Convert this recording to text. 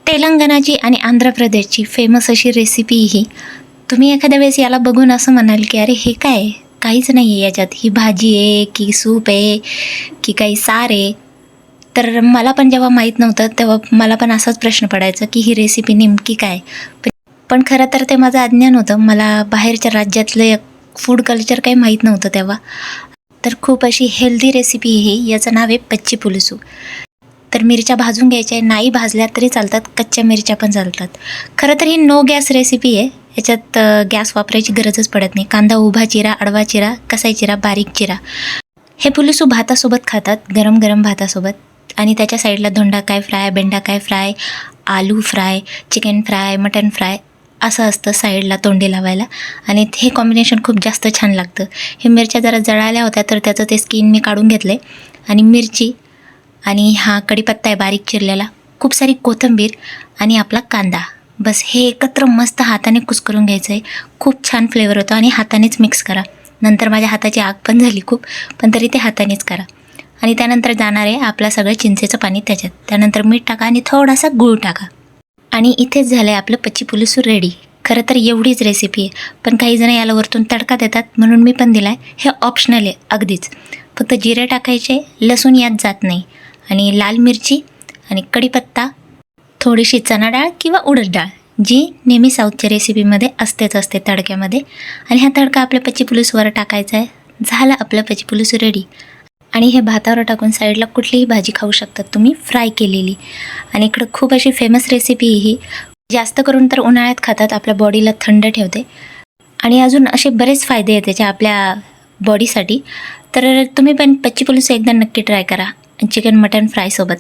तेलंगणाची आणि आंध्र प्रदेशची फेमस अशी रेसिपी ही. तुम्ही एखाद्या वेळेस याला बघून असं म्हणाल की अरे हे काय आहे? काहीच नाही आहे याच्यात. ही भाजी आहे की सूप आहे की काही सार आहे? तर मला पण जेव्हा माहीत नव्हतं तेव्हा मला पण असाच प्रश्न पडायचा की ही रेसिपी नेमकी काय? पण खरं तर ते माझं अज्ञान होतं. मला बाहेरच्या राज्यातलं फूड कल्चर काही माहीत नव्हतं तेव्हा. तर खूप अशी हेल्दी रेसिपी ही. याचं नाव आहे पच्ची पुलुसू. तर मिरच्या भाजून घ्यायच्या, नाही भाजल्या तरी चालतात, कच्च्या मिरच्या पण चालतात. खरं तर ही नो गॅस रेसिपी आहे. याच्यात गॅस वापरायची गरजच पडत नाही. कांदा उभा चिरा, आडवा चिरा, कसाही चिरा, बारीक चिरा. हे पुलुसू भातासोबत खातात, गरम गरम भातासोबत. आणि त्याच्या साईडला दोंडाकाय फ्राय, बेंडाकाय फ्राय, आलू fry, chicken fry, mutton fry असं असतं साईडला तोंडी लावायला. आणि हे कॉम्बिनेशन खूप जास्त छान लागतं. हे मिरच्या जरा जळाल्या होत्या तर त्याचं ते स्किन मी काढून घेतले. आणि मिरची आणि हा कढीपत्ता आहे बारीक चिरलेला, खूप सारी कोथिंबीर आणि आपला कांदा. बस हे एकत्र मस्त हाताने कुस्करून घ्यायचं आहे. खूप छान फ्लेवर होतो आणि हातानेच मिक्स करा. नंतर माझ्या हाताची आग पण झाली खूप, पण तरी ते हातानेच करा. आणि त्यानंतर जाणार आहे आपलं सगळं चिंचेचं पाणी त्याच्यात. त्यानंतर मीठ टाका आणि थोडासा गूळ टाका. आणि इथेच झालं आहे आपलं पच्ची पुलुसू रेडी. खरं तर एवढीच रेसिपी आहे, पण काही जण याला वरतून तडका देतात म्हणून मी पण दिला आहे. हे ऑप्शनल आहे अगदीच. फक्त जिरे टाकायचे, लसूण यात जात नाही. आणि लाल मिरची आणि कढीपत्ता, थोडीशी चणा डाळ किंवा उडद डाळ, जी नेहमी साऊथच्या रेसिपीमध्ये असतेच असते तडक्यामध्ये. आणि हा तडका आपल्या पच्ची पुलुसूवर टाकायचा आहे. झालं आपलं पच्ची पुलुसू रेडी. आणि हे भातावर टाकून साईडला कुठलीही भाजी खाऊ शकतात तुम्ही फ्राय केलेली. आणि इकडं खूप अशी फेमस रेसिपी ही. जास्त करून तर उन्हाळ्यात खातात, आपल्या बॉडीला थंड ठेवते. आणि अजून असे बरेच फायदे आहेत त्याच्या आपल्या बॉडीसाठी. तर तुम्ही पण पच्ची पुलुसू एकदा नक्की ट्राय करा चिकन मटन फ्रायसोबत.